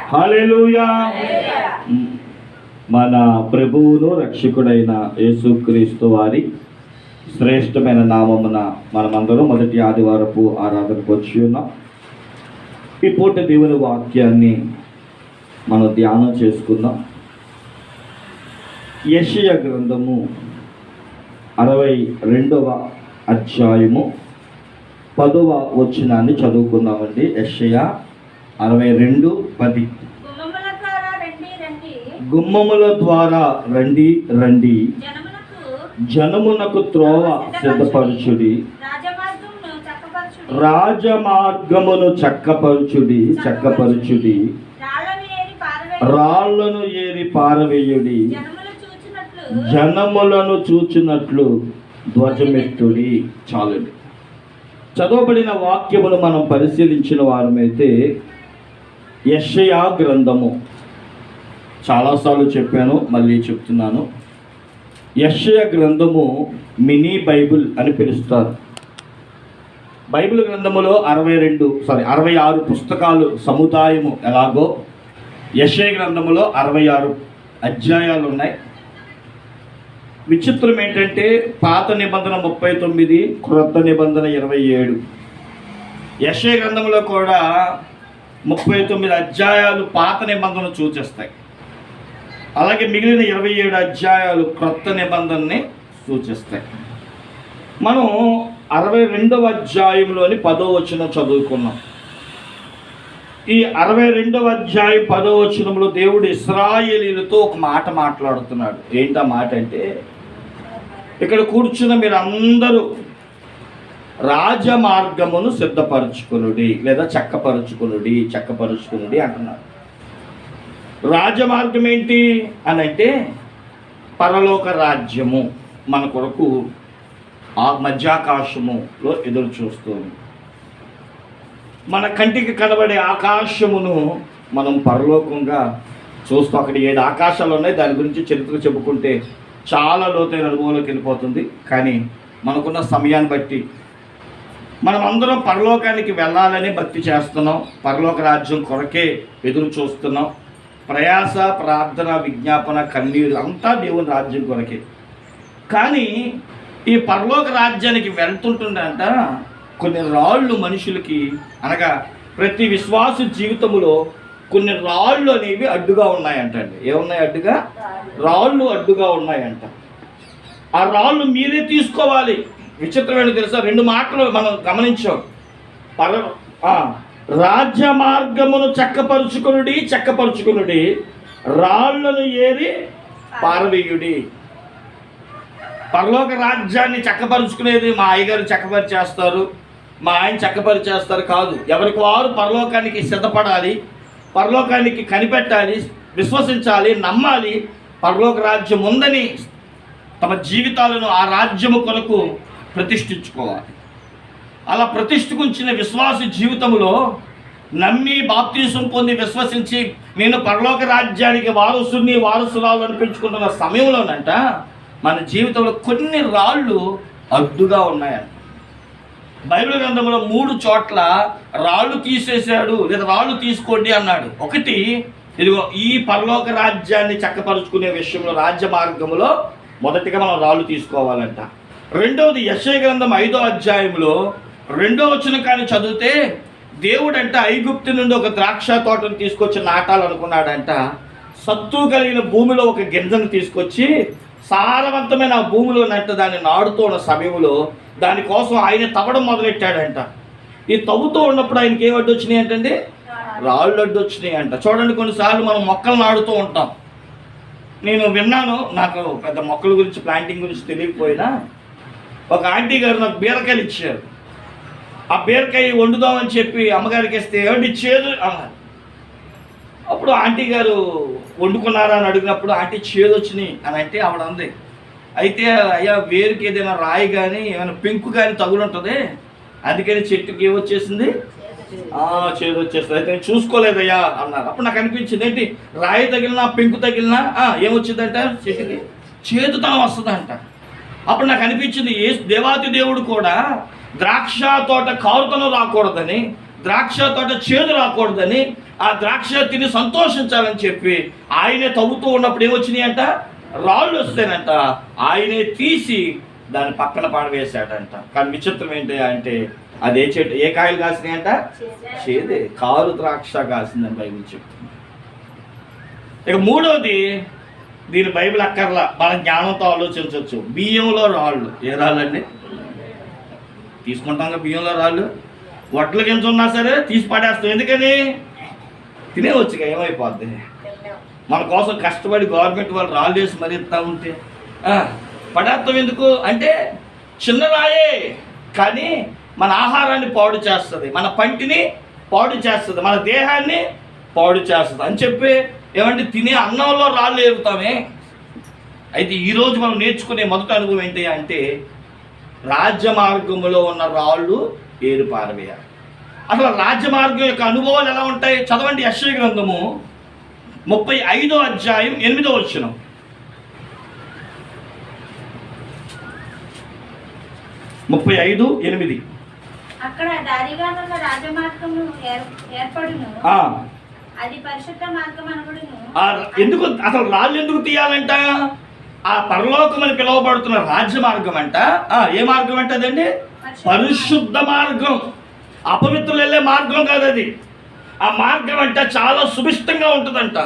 హల్లెలూయా. మన ప్రభువును రక్షకుడైన యేసుక్రీస్తు వారి శ్రేష్టమైన నామమున మనమందరం మొదటి ఆదివారపు ఆరాధనకు వచ్చి ఉన్నాం. ఈ పూట దేవుని వాక్యాన్ని మనం ధ్యానం చేసుకుందాం. యెషయా గ్రంథము 62వ అధ్యాయము 10వ వచనాన్ని చదువుకుందామండి. యెషయా 62:10. గుమ్మముల ద్వారా రండి రండి, జనమునకు త్రోవ సిద్ధపరచుడి, రాజమార్గమును చక్కపరచుడి, రాళ్లను ఏరి పారవేయుడి, జనములను చూచినట్లు ధ్వజమెత్తుడి. చాలండి. చదవబడిన వాక్యమును మనం పరిశీలించిన వారమైతే యెషయా గ్రంథము, చాలాసార్లు చెప్పాను, మళ్ళీ చెప్తున్నాను. యెషయా గ్రంథము మినీ బైబిల్ అని పిలుస్తారు. బైబిల్ గ్రంథములో 66 పుస్తకాలు సముదాయము ఎలాగో యెషయా గ్రంథములో 66 అధ్యాయాలు ఉన్నాయి. విచిత్రం ఏంటంటే పాత నిబంధన 39, క్రొత్త నిబంధన 27. యెషయా గ్రంథంలో కూడా 39 అధ్యాయాలు పాత నిబంధనను సూచిస్తాయి. అలాగే మిగిలిన 27 అధ్యాయాలు క్రొత్త నిబంధనని సూచిస్తాయి. మనం 62వ అధ్యాయంలోని 10వ వచనం చదువుకున్నాం. ఈ 62వ అధ్యాయం 10వ వచనంలో దేవుడు ఇశ్రాయేలీయులతో ఒక మాట మాట్లాడుతున్నాడు. ఏంటా మాట అంటే, ఇక్కడ కూర్చున్న మీరు అందరూ రాజమార్గమును సిద్ధపరచుకునుడి లేదా చక్కపరుచుకునుడి అంటున్నాడు. రాజమార్గం ఏంటి అని అంటే పరలోక రాజ్యము మన కొరకు ఆ మధ్యాకాశములో ఎదురు చూస్తుంది. మన కంటికి కనబడే ఆకాశమును మనం పరలోకంగా చూస్తూ, అక్కడ 7 ఆకాశాలు ఉన్నాయి. దాని గురించి చరిత్ర చెప్పుకుంటే చాలా లోతైన అనుభవంలోకి వెళ్ళిపోతుంది. కానీ మనకున్న సమయాన్ని బట్టి మనం అందరం పరలోకానికి వెళ్ళాలని భక్తి చేస్తున్నాం. పరలోక రాజ్యం కొరకే ఎదురు చూస్తున్నాం. ప్రయాస, ప్రార్థన, విజ్ఞాపన, కన్నీరు అంతా దేవుని రాజ్యం కొరకే. కానీ ఈ పరలోక రాజ్యానికి వెళ్తుంటుందంట కొన్ని రాళ్ళు మనుషులకి, అనగా ప్రతి విశ్వాస జీవితంలో కొన్ని రాళ్ళు అనేవి అడ్డుగా ఉన్నాయంటండి. ఏమున్నాయి అడ్డుగా? రాళ్ళు అడ్డుగా ఉన్నాయంట. ఆ రాళ్ళు మీరే తీసుకోవాలి. విచిత్రమైన తెలుసా, 2 మాటలు మనం గమనించాం. రాజ్య మార్గమును చక్కపరుచుకునుడి, రాళ్లను ఏరి పారవేయుడి. పరలోక రాజ్యాన్ని చక్కపరుచుకునేది మా అయ్యగారు చక్కపరిచేస్తారు, మా ఆయన చక్కపరిచేస్తారు కాదు. ఎవరికి వారు పరలోకానికి సిద్ధపడాలి, పరలోకానికి కనిపెట్టాలి, విశ్వసించాలి, నమ్మాలి. పరలోక రాజ్యం ఉందని తమ జీవితాలను ఆ రాజ్యము కొరకు ప్రతిష్ఠించుకోవాలి. అలా ప్రతిష్ఠించిన విశ్వాస జీవితంలో నమ్మి బాప్తీసం పొంది విశ్వసించి నేను పరలోక రాజ్యానికి వారసురాలు అనిపించుకుంటున్న సమయంలోనంట మన జీవితంలో కొన్ని రాళ్ళు అడ్డుగా ఉన్నాయంట. బైబిల్ గ్రంథంలో 3 చోట్ల రాళ్ళు తీసేశాడు లేదా రాళ్ళు తీసుకోండి అన్నాడు. ఒకటి, ఇదిగో ఈ పరలోక రాజ్యాన్ని చక్కపరుచుకునే విషయంలో రాజ్య మార్గంలో మొదటిగా మనం రాళ్ళు తీసుకోవాలంట. రెండవది, యెషయా గ్రంథం 5వ అధ్యాయంలో 2వ వచనం కానీ చదివితే దేవుడంట ఐగుప్తు నుండి ఒక ద్రాక్ష తోటను తీసుకొచ్చి నాటాలనుకున్నాడంట. సత్తు కలిగిన భూమిలో ఒక గింజను తీసుకొచ్చి సారవంతమైన ఆ భూమిలో దాన్ని నాడుతూ ఉన్న సమయంలో దానికోసం ఆయన తవ్వడం మొదలెట్టాడంట. ఈ తవ్వుతూ ఉన్నప్పుడు ఆయనకి ఏం అడ్డు వచ్చినాయి అంటండి? రాళ్ళు అడ్డు వచ్చినాయి అంట. చూడండి, కొన్నిసార్లు మనం మొక్కలు నాడుతూ ఉంటాం. నేను విన్నాను, నాకు పెద్ద మొక్కల గురించి ప్లాంటింగ్ గురించి తెలియకపోయినా ఒక ఆంటీ గారు నాకు బీరకాయలు ఇచ్చారు. ఆ బీరకాయ వండుదామని చెప్పి అమ్మగారికి ఇస్తే ఏమిటి చేదు అన్నారు. అప్పుడు ఆంటీ గారు వండుకున్నారా అని అడిగినప్పుడు ఆంటీ చేదు వచ్చినాయి అని అంటే ఆవిడ అంది, అయితే అయ్యా వేరుకి ఏదైనా రాయి కానీ ఏమైనా పెంకు కానీ తగులుంటుంది, అందుకని చెట్టుకి ఏమొచ్చేసింది, చేదు వచ్చేస్తుంది, అయితే నేను చూసుకోలేదయ్యా అన్నారు. అప్పుడు నాకు అనిపించింది, ఏంటి రాయి తగిలినా పెంకు తగిలినా ఏమొచ్చిందంట, చెట్టుకి చేదుతనం వస్తుందంట. అప్పుడు నాకు అనిపించింది, దేవాతి దేవుడు కూడా ద్రాక్ష తోట కారుతనం రాకూడదని ద్రాక్ష తోట చేదు రాకూడదని, ఆ ద్రాక్ష తిని సంతోషించాలని చెప్పి ఆయనే తవ్వుతూ ఉన్నప్పుడు ఏమొచ్చినాయి అంట, రాళ్ళు వస్తాయంట. ఆయనే తీసి దాన్ని పక్కన పాడవేశాడంట. కానీ విచిత్రం ఏంటి అంటే అది ఏ చెట్టు, ఏ కాయలు కాసినాయంట, చేదే, కారు ద్రాక్ష కాసిందని బైబిల్ చెప్తుంది. ఇక మూడవది, దీని బైబిల్ అక్కర్లా, మన జ్ఞానంతో ఆలోచించవచ్చు. బియ్యంలో రాళ్ళు. ఏ రాళ్ళు అండి? తీసుకుంటాం బియ్యంలో రాళ్ళు. వడ్ల గింజ ఉన్నా సరే తీసి పడేస్తాం. ఎందుకని? తినేవచ్చుగా, ఏమైపోద్ది? మన కోసం కష్టపడి గవర్నమెంట్ వాళ్ళు రాళ్ళు వేసి మరి ఇస్తా ఉంటే పడేస్తాం. ఎందుకు అంటే చిన్న రాయే కానీ మన ఆహారాన్ని పాడు చేస్తుంది, మన పంటిని పాడు చేస్తుంది, మన దేహాన్ని పాడు చేస్తుంది అని చెప్పి ఏమంటే తినే అన్నంలో రాళ్ళు ఏరుతామే. అయితే ఈరోజు మనం నేర్చుకునే మొదటి అనుభవం ఏంటి అంటే రాజ్య మార్గంలో ఉన్న రాళ్ళు ఏరు పారవేయాలి. అసలు రాజ్య మార్గం యొక్క అనుభవాలు ఎలా ఉంటాయి? చదవండి యెషయా గ్రంథము 35వ అధ్యాయం 8వ వచనం. 35:8. అక్కడ దారిగానున్న రాజమార్గము ఏర్పడును, అది పరిశుద్ధ మార్గం అనబడును. ఎందుకు అసలు రాళ్ళు ఎందుకు తీయాలంట? ఆ పరలోకం అని పిలువబడుతున్న రాజ్య మార్గం అంట. ఏ మార్గం అంటే అదండి? పరిశుద్ధ మార్గం. అపవిత్రులు వెళ్ళే మార్గం కాదు అది. ఆ మార్గం అంటే చాలా సుభిష్టంగా ఉంటుందంట.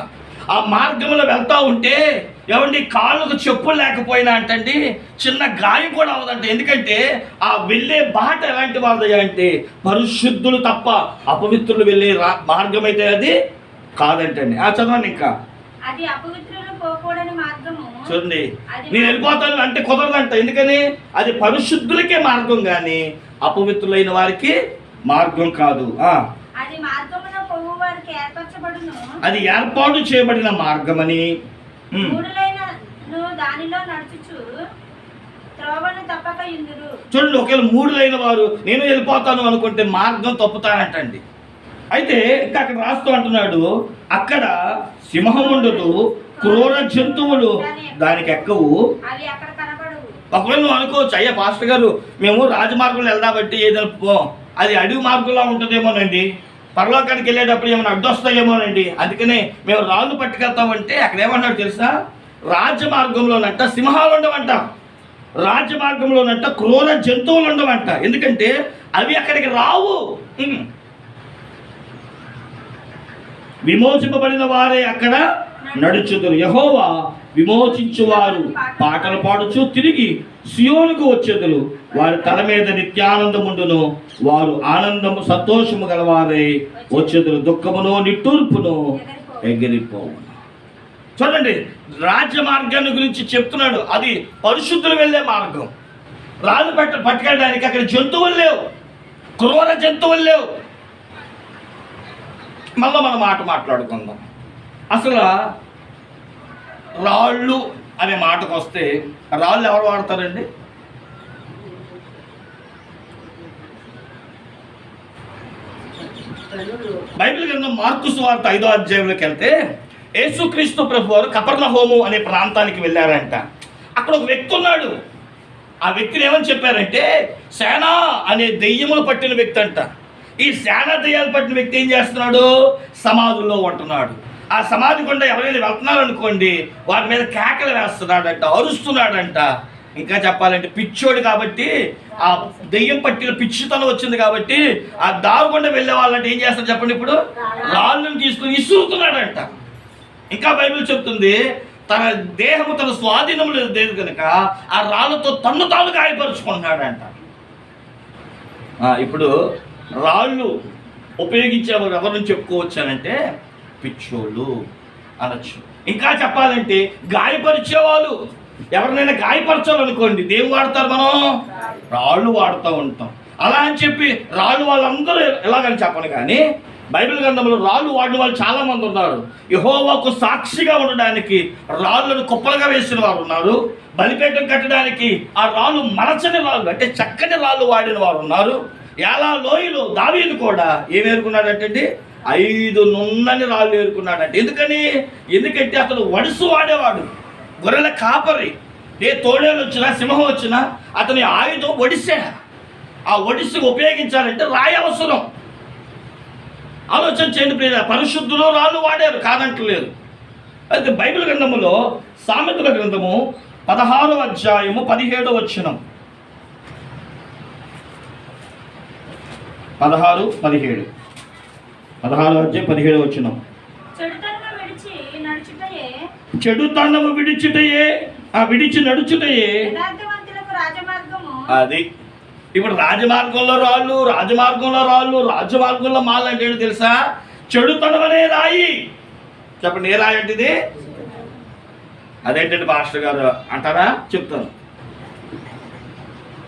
ఆ మార్గంలో వెళ్తా ఉంటే ఏమండి కాళ్ళకు చెప్పులు లేకపోయినా అంటండి చిన్న గాయం కూడా అవ్వదంట. ఎందుకంటే ఆ వెళ్ళే బాట ఎలాంటి వారదయ్యా అంటే పరిశుద్ధులు తప్ప అపవిత్రులు వెళ్ళే మార్గం అయితే అది కాదంటండి. చదవండి ఇంకా. అది అపవిత్రులు పోకూడని మార్గము. చూడండి, నేను వెళ్ళిపోతాను అంటే కుదరదంట. ఎందుకని? అది పరిశుద్ధులకే మార్గం కానీ అపవిత్రులైన వారికి మార్గం కాదు. అది మార్గమున పోవు వారికి ఏర్పరచబడును, అది ఏర్పాటు చేయబడిన మార్గమని. మూడులైనను దానిలో నడుచుచు త్రోవను తప్పక యుందురు. చూడండి, ఒకవేళ మూడులైన వారు నేను వెళ్ళిపోతాను అనుకుంటే మార్గం తప్పుతారంటండి. అయితే ఇంకా అక్కడ రాస్తూ అంటున్నాడు, అక్కడ సింహం ఉండదు, క్రూర జంతువులు దానికి ఎక్కవు. ఒకవేళ నువ్వు అనుకోవచ్చు, అయ్యా పాస్టర్ గారు మేము రాజమార్గంలో వెళ్దాబట్టి ఏదైనా అది అడవి మార్గంలో ఉంటుందేమోనండి, పరలోకానికి వెళ్ళేటప్పుడు ఏమైనా అడ్డొస్తాయేమోనండి, అందుకనే మేము రాళ్ళు పట్టుకెళ్తామంటే అక్కడ ఏమన్నాడు తెలుసా? రాజమార్గంలోనంట సింహాలు ఉండవంట, రాజమార్గంలోనంట క్రూర జంతువులు ఉండవంట. ఎందుకంటే అవి అక్కడికి రావు. విమోచింపబడిన వారే అక్కడ నడుచుదురు. యెహోవా విమోచించువారు పాటలు పాడుచు తిరిగి సియోనుకు వచ్చేదురు. వారి తల మీద నిత్యానందముండును, వారు ఆనందము సంతోషము గలవారై వచ్చేదురు. దుఃఖమును నిట్టూర్పును ఎగిరిపోవును. చూడండి, రాజ్య మార్గాన్ని గురించి చెప్తున్నాడు. అది పరిశుద్ధులు వెళ్ళే మార్గం. రాళ్ళు పట్టుకెళ్ళడానికి అక్కడ జంతువులు లేవు, క్రూర జంతువులు లేవు. మళ్ళీ మనం మాట మాట్లాడుకుందాం. అసలు రాళ్ళు అనే మాటకు వస్తే రాళ్ళు ఎవరు వాడతారండి? బైబిల్ గ్రంథం మార్కు సువార్త 5వ అధ్యాయంలోకి వెళ్తే యేసుక్రీస్తు ప్రభు వారు కపెర్నహూము అనే ప్రాంతానికి వెళ్ళారంట. అక్కడ ఒక వ్యక్తి ఉన్నాడు. ఆ వ్యక్తిని ఏమని చెప్పారంటే సేనా అనే దెయ్యములు పట్టిన వ్యక్తి అంట. ఈ సేనా దెయ్యాలు పట్టిన వ్యక్తి ఏం చేస్తున్నాడు? సమాధుల్లో ఉంటున్నాడు. ఆ సమాధి గుండా ఎవరైనా వెళ్తున్నారనుకోండి వారి మీద కేకలు వేస్తున్నాడంట, అరుస్తున్నాడంట. ఇంకా చెప్పాలంటే పిచ్చోడు కాబట్టి, ఆ దెయ్యం పట్టిన పిచ్చితనం వచ్చింది కాబట్టి ఆ దారి గుండా వెళ్ళే వాళ్ళంటే ఏం చేస్తారు చెప్పండి? ఇప్పుడు రాళ్ళను తీసుకుని ఇసురుతున్నాడంట. ఇంకా బైబిల్ చెప్తుంది తన దేహము తన స్వాధీనంలో లేదు కనుక ఆ రాళ్ళతో తన్ను తాను గాయపరుచుకుంటున్నాడంట. ఇప్పుడు రాళ్ళు ఉపయోగించేవారు ఎవరిని చెప్పుకోవచ్చానంటే పిచ్చోళ్ళు అనొచ్చు. ఇంకా చెప్పాలంటే గాయపరిచేవాళ్ళు. ఎవరినైనా గాయపరచాలనుకోండి దేని వాడతారు? మనం రాళ్ళు వాడుతూ ఉంటాం. అలా అని చెప్పి రాళ్ళు వాళ్ళందరూ ఎలాగని చెప్పను, కానీ బైబిల్ గ్రంథంలో రాళ్ళు వాడిన వాళ్ళు చాలా మంది ఉన్నారు. యెహోవాకు సాక్షిగా ఉండడానికి రాళ్ళను కుప్పలుగా వేసిన వారు ఉన్నారు. బలిపీఠం కట్టడానికి ఆ రాళ్ళు మరచని రాళ్ళు అంటే చక్కని రాళ్ళు వాడిన వారు ఉన్నారు. ఎలా లోయలో దావీదు కూడా ఏం ఏరుకున్నాడంటే 5 నున్నని రాళ్ళు ఏరుకున్నాడంటే. ఎందుకంటే అతను వడుసు వాడేవాడు, గొర్రెల కాపరి. ఏ తోడేలు వచ్చినా సింహం వచ్చినా అతని ఆయుధం ఒడిసే. ఆ ఒడిసి ఉపయోగించాలంటే రాయి అవసరం. ఆలోచన చేయండి ప్రియ, పరిశుద్ధులు రాళ్ళు వాడారు, కాదంటలేదు. అయితే బైబిల్ గ్రంథములో సామెతల గ్రంథము 16వ అధ్యాయము 17వ వచనం, 16, 17, 16వ అధ్యాయం 17వ వచనం. చెడుతనము విడిచుటయే విడిచి నడుచుటయే అది. ఇప్పుడు రాజమార్గంలో రాజమార్గంలో మాల్ అంటే ఏంటో తెలుసా? చెడుతనం అనే రాయి. చెప్పండి, ఏ రాయి అంటే ఇది? అదేంటండి మాస్టర్ గారు అంటారా? చెప్తాను.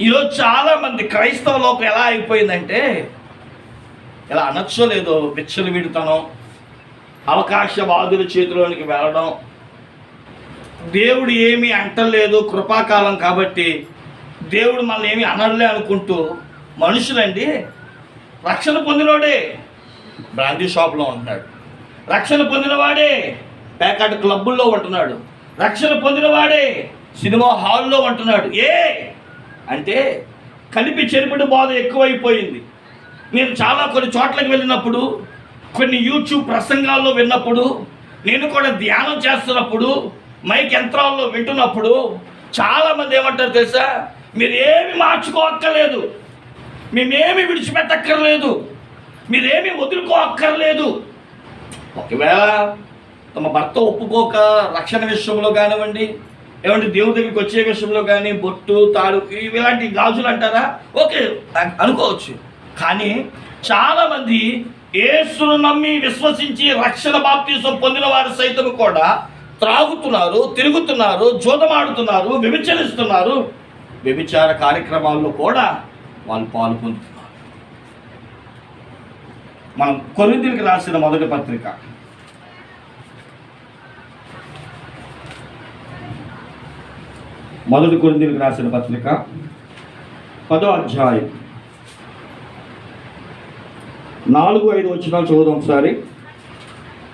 ఈరోజు చాలా మంది క్రైస్తవ లోకం ఎలా అయిపోయిందంటే, ఎలా అనొచ్చో లేదో విచ్చలు విడుతనం, అవకాశవాదుల చేతిలోనికి వెళ్ళడం, దేవుడు ఏమీ అంటలేదు, కృపాకాలం కాబట్టి దేవుడు మనల్ని ఏమీ అనలే అనుకుంటూ మనుషులండి. రక్షణ పొందినవాడే బ్రాండీ షాప్లో ఉంటున్నాడు, రక్షణ పొందినవాడే ప్యాకెట్ క్లబ్బుల్లో ఉంటున్నాడు, రక్షణ పొందినవాడే సినిమా హాల్లో ఉంటున్నాడు. అంటే కలిపి చెరిపిడి బాధ ఎక్కువైపోయింది. నేను చాలా కొన్ని చోట్లకి వెళ్ళినప్పుడు, కొన్ని యూట్యూబ్ ప్రసంగాల్లో విన్నప్పుడు, నేను కూడా ధ్యానం చేస్తున్నప్పుడు, మైక్ యంత్రాల్లో వింటున్నప్పుడు చాలామంది ఏమంటారు తెలుసా? మీరు ఏమి మార్చుకోక్కర్లేదు, మేమేమి విడిచిపెట్టక్కర్లేదు, మీరేమి వదులుకోక్కర్లేదు. ఒకవేళ తమ భర్త ఒప్పుకోక రక్షణ విషయంలో కానివ్వండి, ఏమంటే దేవుడి దగ్గరికి వచ్చే విషయంలో కానీ, బొట్టు తాడు ఇలాంటి గాజులు అంటారా, ఓకే అనుకోవచ్చు. కానీ చాలామంది యేసును నమ్మి విశ్వసించి రక్షణ బాప్తిసం పొందిన వారు సైతం కూడా త్రాగుతున్నారు, తిరుగుతున్నారు, జూదమాడుతున్నారు, వ్యభిచరిస్తున్నారు. వ్యభిచార కార్యక్రమాల్లో కూడా వాళ్ళు పాలు పొందుతున్నారు. మనం కొరింథీయులకు రాసిన మొదటి పత్రిక 1 కొరింథీయులకు రాసిన పత్రిక 10వ అధ్యాయం 4-5 వచనాలు చదువుదాం ఒకసారి.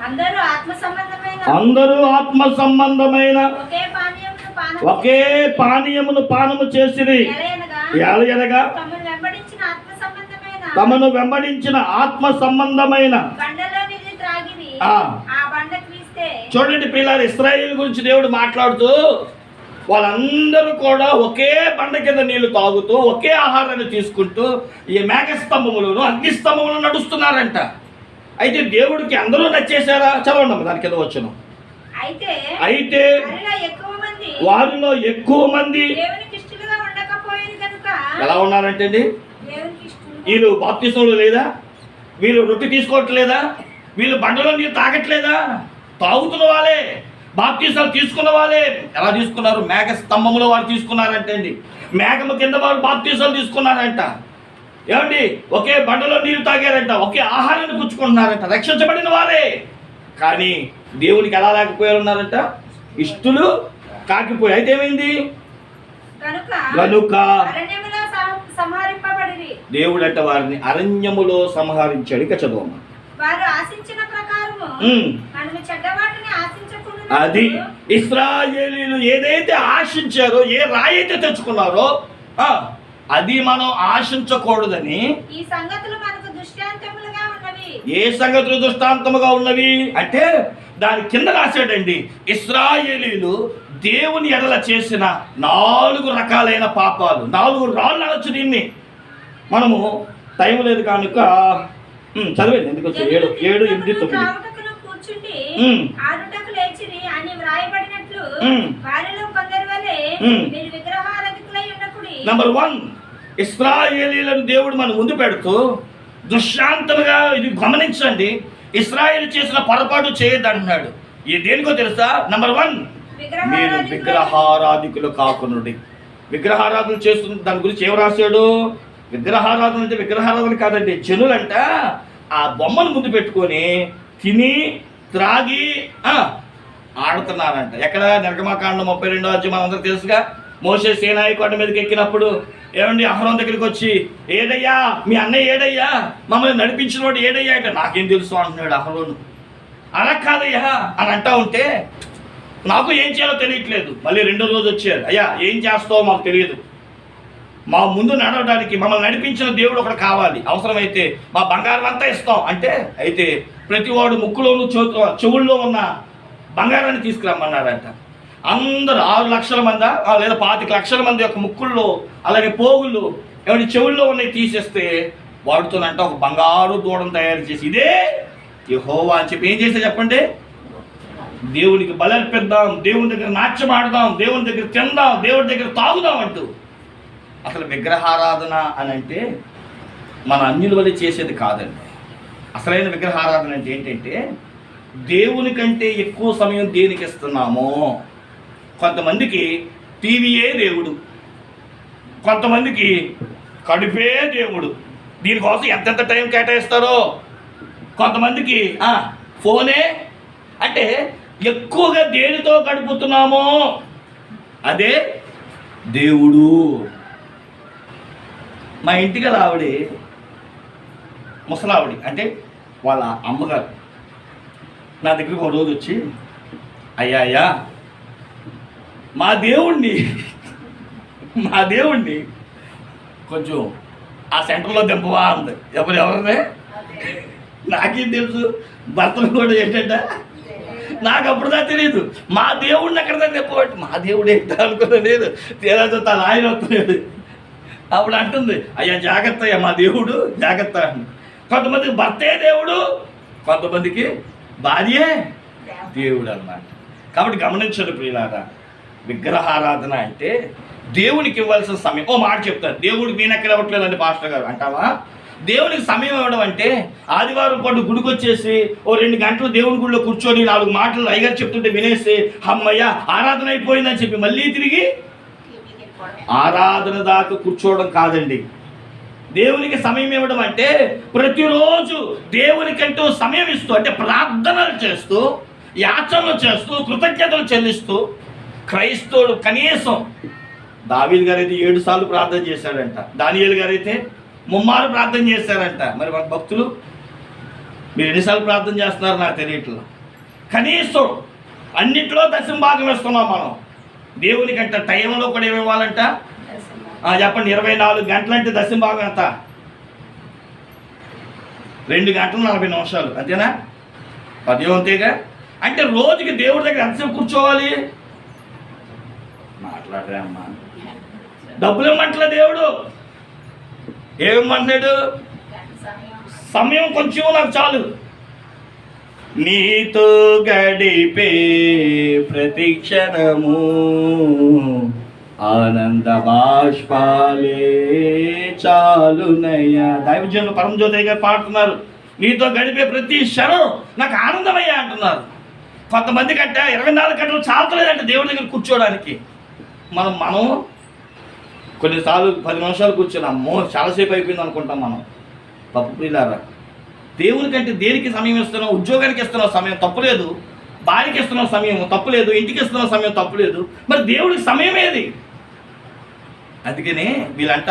అందరూ ఆత్మ సంబంధమైన ఒకే పానీయమును పానము చేసిరి, ఎలయనగా తమను వెంబడించిన ఆత్మ సంబంధమైన. చూడండి పిల్లలు, ఇశ్రాయేలు గురించి దేవుడు మాట్లాడుతూ వాళ్ళందరూ కూడా ఒకే బండ కింద నీళ్లు తాగుతూ, ఒకే ఆహారాన్ని తీసుకుంటూ ఈ మేఘస్తంభములను అగ్నిస్తంభములను నడుస్తున్నారంట. అయితే దేవుడికి అందరూ నచ్చేశారా? చదవండి దాని కింద వచ్చును. అయితే వారిలో ఎక్కువ మంది ఎలా ఉన్నారంటే అండి, వీళ్ళు బాప్తిసంలో లేదా, వీళ్ళు రొట్టె తీసుకోవట్లేదా, వీళ్ళు బండలో నీళ్ళు తాగట్లేదా? తాగుతున్న వాళ్ళే, బాప్తిసాలు తీసుకున్న వాళ్ళే. ఎలా తీసుకున్నారు? మేఘ స్తంభంలో వారు తీసుకున్నారంటే అండి, మేఘము కింద వారు బాప్తిసాలు తీసుకున్నారంట. ఏమండి, ఒకే బండలో నీళ్ళు తాగారంట, ఒకే ఆహారాన్ని పుచ్చుకుంటున్నారంట, రక్షించబడిన వారే. కానీ దేవునికి ఎలా లేకపోయారు ఉన్నారంట? ఇష్టలు కాకిపోయి. అయితే ఏమైంది? గనుక దేవుడు అంటే వారిని అరణ్యములో సంహరించాడు. ఇక చదవమ్మా. అది ఇశ్రాయేలీయులు ఏదైతే ఆశించారో, ఏ రాయి అయితే తెచ్చుకున్నారో అది మనం ఆశించకూడదని. ఏ సంగతులు దృష్టాంతముగా ఉన్నవి అంటే దాని కింద రాశాడండి, ఇశ్రాయేలీయులు దేవుని ఎడల చేసిన 4 రకాలైన పాపాలు. 4 రాళ్ళు అనొచ్చు దీన్ని. మనము టైం లేదు కనుక చదివండి. ఎందుకు 7, 8, 9. నంబర్ 1, ఇశ్రాయేలీయులను దేవుడు మన ముందు పెడుతూ దుశ్శాంతముగా, ఇది గమనించండి, ఇశ్రాయేలు చేసిన పొరపాటు చేయొద్దు అంటున్నాడు. ఇది దేనికో తెలుసా? నంబర్ 1, మీరు విగ్రహారాధికులు కాకునుడి. విగ్రహారాధన చేస్తున్న దాని గురించి ఏం రాశాడు? విగ్రహారాధన అంటే విగ్రహారాధన కాదండి, జనులంట ఆ బొమ్మను ముందు పెట్టుకొని తిని త్రాగి ఆడుతున్నారంట. ఎక్కడ? నిర్గమకాండం 32వ అధ్యాయం మనందరూ తెలుసుగా. మోషే సీనాయి కొండ మీదకి ఎక్కినప్పుడు ఏమండి అహరోను దగ్గరికి వచ్చి, ఏడయ్యా మీ అన్నయ్య ఏడయ్యా, మమ్మల్ని నడిపించిన వాడు ఏడయ్యా అంటే, నాకేం తెలుసు అంటున్నాడు అహరోను. అలా కాదయ్యా అని అంటా ఉంటే, నాకు ఏం చేయాలో తెలియట్లేదు. మళ్ళీ 2వ రోజు వచ్చారు, అయ్యా ఏం చేస్తావో మాకు తెలియదు, మా ముందు నడవడానికి మమ్మల్ని నడిపించిన దేవుడు ఒకడు కావాలి. అవసరమైతే మా బంగారం అంతా ఇస్తాం అంటే, అయితే ప్రతివాడు ముక్కులోను చెవుల్లో ఉన్న బంగారాన్ని తీసుకురమ్మన్నారంట. అందరూ 6 లక్షల మంది లేదా 25 లక్షల మంది యొక్క ముక్కుల్లో అలాగే పోగులు ఏమంటే చెవుల్లో ఉన్నవి తీసేస్తే వాడుతోనంట ఒక బంగారు దూడను తయారు చేసి, ఇదే యెహోవా అని చెప్పి ఏం చేస్తే చెప్పండి, దేవునికి బలర్పిద్దాం, దేవుని దగ్గర నాట్యం ఆడదాం, దేవుని దగ్గర తిందాం, దేవుడి దగ్గర తాగుదాం అంటూ. అసలు విగ్రహారాధన అని అంటే మన అన్యుల వల్ల చేసేది కాదండి. అసలైన విగ్రహారాధన అంటే ఏంటంటే దేవుని కంటే ఎక్కువ సమయం దేనికి ఇస్తున్నామో. కొంతమందికి టీవీయే దేవుడు, కొంతమందికి కడుపే దేవుడు, దీనికోసం ఎంతెంత టైం కేటాయిస్తారో. కొంతమందికి ఫోనే, అంటే ఎక్కువగా దేనితో గడుపుతున్నామో అదే దేవుడు. మా ఇంటికి ఆవిడ ముసలావిడి, అంటే వాళ్ళ అమ్మగారు నా దగ్గరికి ఒక రోజు వచ్చి, అయ్యా మా దేవుణ్ణి కొంచెం ఆ సెంటర్లో దింపవా అంది. ఎవరినే నాకేం తెలుసు, భర్తలు కూడా ఏంటంటే నాకు అప్పుడుదా తెలియదు. మా దేవుడిని ఎక్కడదా దింపబట్టి, మా దేవుడు ఏంటో అనుకున్నా లేదు. తీరాజు తన ఆయన వస్తున్నాడు. అప్పుడు అంటుంది, అయ్యా జాగ్రత్త అయ్యా, మా దేవుడు జాగ్రత్త. కొంతమందికి భర్తే దేవుడు, కొంతమందికి భార్యే దేవుడు అన్నమాట. కాబట్టి గమనించండి ప్రియులారా, విగ్రహారాధన అంటే దేవునికి ఇవ్వాల్సిన సమయం. ఓ మాట చెప్తాను, దేవుడికి నేను ఎక్కడ ఇవ్వట్లేదండి పాస్టర్ గారు అంటావా? దేవునికి సమయం ఇవ్వడం అంటే ఆదివారం పాటు గుడికి వచ్చేసి ఓ 2 గంటలు దేవుని గుడిలో కూర్చొని 4 మాటలు అయ్యగారు చెప్తుంటే వినేసి అమ్మయ్య ఆరాధన అయిపోయిందని చెప్పి మళ్ళీ తిరిగి ఆరాధన దాకా కూర్చోవడం కాదండి. దేవునికి సమయం ఇవ్వడం అంటే ప్రతిరోజు దేవునికంటూ సమయం ఇస్తూ, అంటే ప్రార్థనలు చేస్తూ, యాచనలు చేస్తూ, కృతజ్ఞతలు చెల్లిస్తూ. క్రైస్తవుడు కనీసం దావీదు గారు అయితే 7 సార్లు ప్రార్థన చేశాడంట, దానియేలు గారు అయితే 3 మార్లు ప్రార్థన చేశారంట. మరి మన భక్తులు మీరు ఎన్నిసార్లు ప్రార్థన చేస్తున్నారు నాకు తెలియట్లా. కనీసం అన్నింటిలో దశమ భాగం ఇస్తున్నాం మనం. దేవునికంట టైంలో కూడా ఏమి ఇవ్వాలంట చెప్పండి, 24 గంటలంటే దశమ భాగం ఎంత? 2 గంటలు 40 నిమిషాలు అంతేనా? 10 అంతేగా. అంటే రోజుకి దేవుడి దగ్గర ఎంతసేపు కూర్చోవాలి? మాట్లాడరే అమ్మా, డబ్బులు ఇమ్మంటలే దేవుడు, ఏమంటున్నాడు? సమయం కొంచెం నాకు చాలు, నీతో గడిపే ప్రతి క్షణము ఆనంద బాష్పాలే చాలునయ్యా. దైవజనులు పరమజ్యోతి గారు పాడుతున్నారు, నీతో గడిపే ప్రతి క్షణం నాకు ఆనందమయ్యా అంటున్నారు. కొంతమంది కంటే 24 గంటలు చాలలేదంటే దేవుడి దగ్గర కూర్చోడానికి. మనం కొన్నిసార్లు 10 నిమిషాలు కూర్చున్నాము, చాలాసేపు అయిపోయింది అనుకుంటాం మనం. తప్పు ప్రియులారా, దేవునికంటే దేనికి సమయం ఇస్తున్నావు? ఉద్యోగానికి ఇస్తున్నావు సమయం, తప్పులేదు. భార్యకి ఇస్తున్నావు సమయం, తప్పులేదు. ఇంటికి ఇస్తున్నావు సమయం, తప్పులేదు. మరి దేవుడికి సమయం ఏది? అందుకనే వీళ్ళంట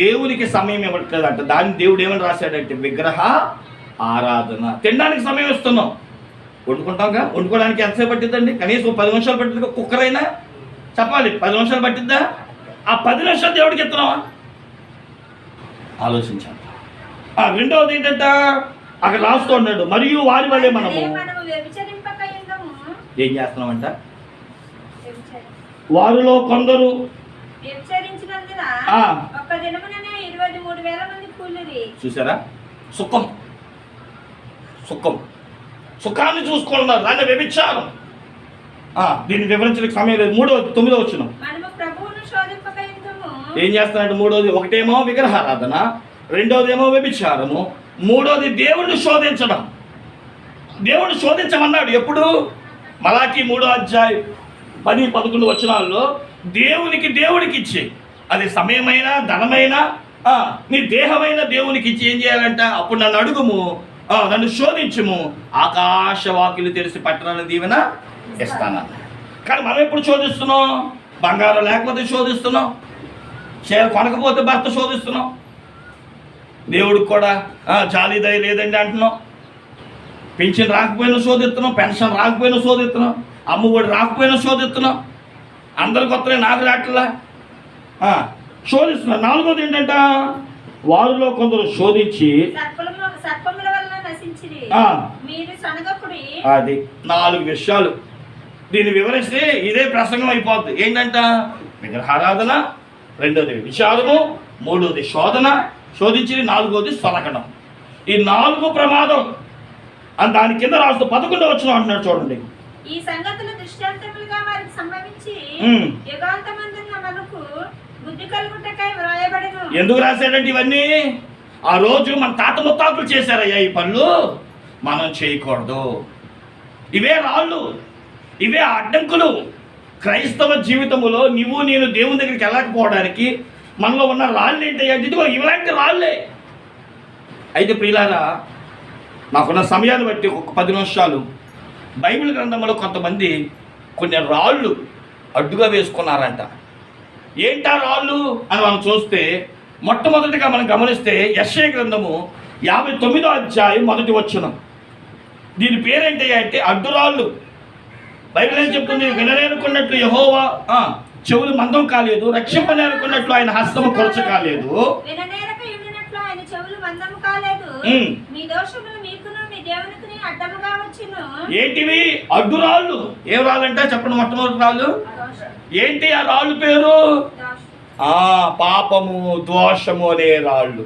దేవునికి సమయం ఇవ్వట్లేదంట. దాన్ని దేవుడు ఏమని రాశాడంటే విగ్రహ ఆరాధన. తినడానికి సమయం ఇస్తున్నాం, వండుకుంటాంగా, వండుకోవడానికి ఎంతసేపు పట్టిద్దండి? కనీసం 10 నిమిషాలు పట్టిద్ది. కుక్కర్ అయినా చెప్పాలి 10 నిమిషాలు పట్టిద్దా? ఆ 10 నిమిషాలు దేవుడికి ఇస్తున్నావా? ఆలోచించాలి. రెండవది ఏంటంట, అక్కడ రాస్తూ ఉన్నాడు, మరియు వారి వల్లే మనము ఏం చేస్తున్నామంట, వారిలో కొందరు చూసారా, సుఖాన్ని చూసుకుంటున్నారు, దాన్ని వ్యభిచారం. దీన్ని వివరించడానికి సమయం లేదు. 9వ వచనం ఏం చేస్తానంటే, 3వది ఒకటేమో విగ్రహారాధన, 2వదేమో వ్యభిచారము, 3వది దేవుణ్ణి శోధించడం. దేవుణ్ణి శోధించమన్నాడు ఎప్పుడు? మలాకి 3వ అధ్యాయం 10-11 వచనాల్లో దేవుడికి ఇచ్చి, అది సమయమైనా ధనమైనా నీ దేహమైన దేవునికి ఇచ్చి ఏం చేయాలంట, అప్పుడు నన్ను అడుగుము, నన్ను శోధించుము, ఆకాశవాకులు తెలిసి పట్టణాన్ని దీవెన ఇస్తానన్న. కానీ మనం ఎప్పుడు శోధిస్తున్నాం? బంగారం లేకపోతే శోధిస్తున్నాం, చీర కొనకపోతే భర్త శోధిస్తున్నాం, దేవుడికి కూడా జాలి దయ లేదండి అంటున్నాం, పెన్షన్ రాకపోయినా శోధిస్తున్నాం, పెన్షన్ రాకపోయినా శోధిస్తున్నాం, అమ్మఒడి రాకపోయినా శోధిస్తున్నాం, అందరికి వస్తున్నాయి నాకు రాట్లా, శోధిస్తున్నారు. నాలుగోది ఏంటంట, వారిలో కొందరు శోధించి సర్పముల వలన నశించిరి, మీరు సనగకుడి. అది 4 విషయాలు. దీన్ని వివరిస్తే ఇదే ప్రసంగం అయిపోద్ది. ఏంటంట, విగ్రహారాధన, రెండోది విచారము, మూడోది శోధన, శోధించి, నాలుగోది సొలకడం. ఈ 4 ప్రమాదం అని దాని కింద రాస్తూ 11వ వచనం అంటున్నాడు చూడండి. ఈ సంగతులు దృష్టాంతములుగా వారికి సంభవించి యుగాంతమందున్న మనకు బుద్ధి కలుగుటకై వ్రాయబడెను. ఎందుకు రాశాడంటే ఇవన్నీ ఆ రోజు మన తాత ముత్తాతలు చేశారయ్యా ఈ పనులు, మనం చేయకూడదు. ఇవే రాళ్ళు, ఇవే అడ్డంకులు. క్రైస్తవ జీవితంలో నువ్వు నేను దేవుని దగ్గరికి వెళ్ళకపోవడానికి మనలో ఉన్న రాళ్ళు ఏంటయ్యా? ఇదిగో ఇలాంటి రాళ్ళే. అయితే ప్రియులారా, నాకున్న సమయాన్ని బట్టి ఒక 10 నిమిషాలు బైబిల్ గ్రంథంలో కొంతమంది కొన్ని రాళ్ళు అడ్డుగా వేసుకున్నారంట. ఏంటా రాళ్ళు అని మనం చూస్తే, మొట్టమొదటిగా మనం గమనిస్తే యెషయా గ్రంథము 59వ అధ్యాయం 1వ వచనం. దీని పేరేంటి అంటే అడ్డురాళ్ళు. బైబిల్ ఏం చెప్తుంది? విననేనుకున్నట్లు యెహోవా చెవులు మందం కాలేదు, రక్షింపనేనుకున్నట్లు ఆయన హస్తము కొరచ కాలేదు. ఏంటివి అడ్డురాళ్ళు? ఏం రాళ్ళంటే చెప్పండి. మొట్టమొదటి రాళ్ళు ఏంటి? ఆ రాళ్ళు పేరు పాపము, దోషము అనే రాళ్ళు.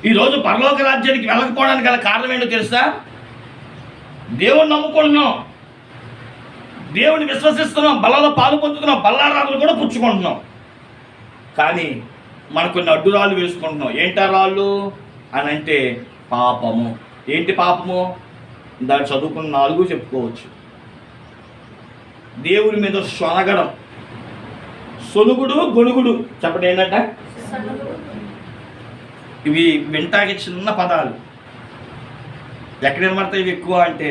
ఈరోజు పరలోక రాజ్యానికి వెళ్ళకపోవడానికి గల కారణం ఏంటో తెలుసా? దేవుణ్ణి నమ్ముకుంటున్నాం, దేవుని విశ్వసిస్తున్నాం, బలలో పాలు పొందుతున్నాం, బల్లారాలు కూడా పుచ్చుకుంటున్నాం, కానీ మనకు కొన్ని అడ్డురాళ్ళు వేసుకుంటున్నాం. ఏంటా రాళ్ళు అని అంటే పాపము. ఏంటి పాపము? దాన్ని చదువుకున్న 4 చెప్పుకోవచ్చు. దేవుని మీద సొనగడం, సొనుగుడు, గొనుగుడు. చెప్పండి ఏంటంట? ఇవి వింటాకి చిన్న పదాలు. ఎక్కడ వినబడతాయి ఇవి ఎక్కువ అంటే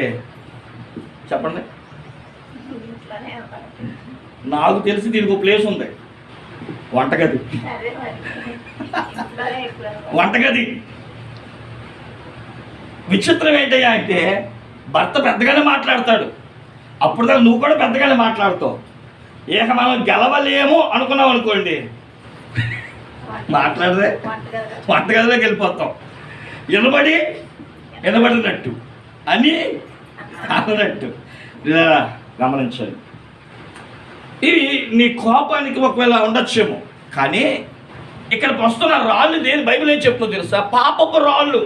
చెప్పండి. నాకు తెలిసి దీనికి ఒక ప్లేస్ ఉంది, వంటగది. వంటగది. విచిత్రం ఏంటయ్యా అంటే భర్త పెద్దగానే మాట్లాడతాడు, అప్పుడు దాకా నువ్వు కూడా పెద్దగానే మాట్లాడుతావు. ఇక మనం గెలవలేము అనుకున్నాం అనుకోండి, మాట్లాడదే వంటగదిలోకి వెళ్ళిపోతాం. వినబడినట్టు అని అన్నట్టు గమనించాలి. ఇవి నీ కోపానికి ఒకవేళ ఉండొచ్చేమో, కానీ ఇక్కడికి వస్తున్న రాళ్ళు దేని బైబిల్ ఏం చెప్తుందో తెలుసా? పాపపు రాళ్ళు.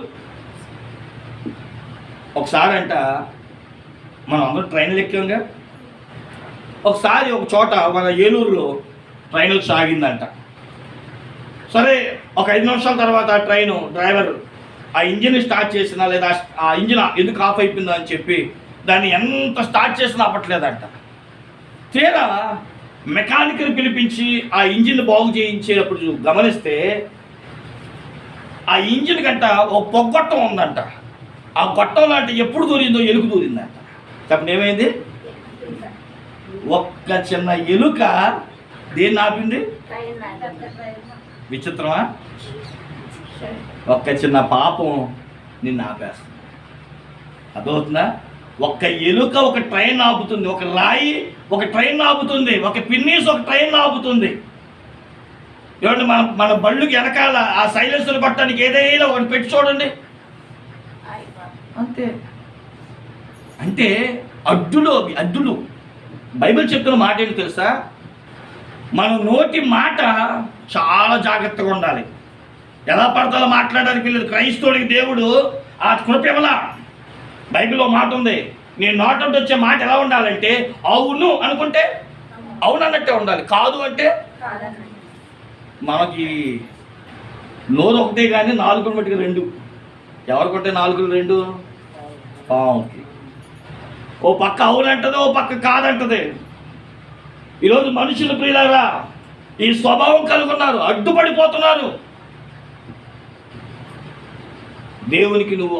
ఒకసారి అంట మనం అందరూ ట్రైన్లు ఎక్కాంగా, ఒకసారి ఒక చోట మన ఏలూరులో ట్రైన్ సాగిందంట. సరే, ఒక 5 నిమిషాల తర్వాత ఆ ట్రైను డ్రైవర్ ఆ ఇంజిన్ స్టార్ట్ చేసినా లేదా ఆ ఇంజిన్ ఎందుకు ఆఫ్ అయిపోయిందా అని చెప్పి దాన్ని ఎంత స్టార్ట్ చేసినా అవ్వట్లేదంట. తీరా మెకానిక్ని పిలిపించి ఆ ఇంజిన్ బాగు చేయించేటప్పుడు గమనిస్తే ఆ ఇంజిన్ కంట ఒక పొగ్గొట్టం ఉందంట. ఆ గొట్టం లాంటి ఎప్పుడు దూరిందో ఎలుక దూరిందంట. చెప్పండి ఏమైంది? ఒక్క చిన్న ఎలుక దేన్ని ఆపింది? విచిత్రమా? ఒక్క చిన్న పాపం నిన్ను ఆపేస్తుంది. అదవుతుందా? ఒక్క ఎలుక ఒక ట్రైన్ ఆపుతుంది, ఒక రాయి ఒక ట్రైన్ ఆపుతుంది, ఒక పిన్నీస్ ఒక ట్రైన్ ఆపుతుంది. ఏమంటే మన బళ్ళుకి వెనకాల ఆ సైలెన్సర్ కొట్టడానికి ఏదైనా ఒకటి పెట్టి చూడండి, అంతే. అంటే అడ్డులు. బైబిల్ చెప్తున్న మాట ఏంటి తెలుసా? మన నోటి మాట చాలా జాగ్రత్తగా ఉండాలి. ఎలా పడతాలో మాట్లాడడానికి వీళ్ళు. క్రైస్తవుడికి దేవుడు ఆ కృప ఇవ్వలా. బైబిల్లో మాట ఉంది, నేను నోట వచ్చే మాట ఎలా ఉండాలంటే అవును అనుకుంటే అవును అన్నట్టే ఉండాలి, కాదు అంటే. మనకి నోరు ఒకటే కానీ 4 మట్టికి 2. ఎవరికొంటే 4 2? పావుకి. ఓ పక్క అవునంటది, ఓ పక్క కాదంటది. ఈరోజు మనుషులు ప్రియులారా ఈ స్వభావం కలుగున్నారు, అడ్డుపడిపోతున్నారు. దేవునికి నువ్వు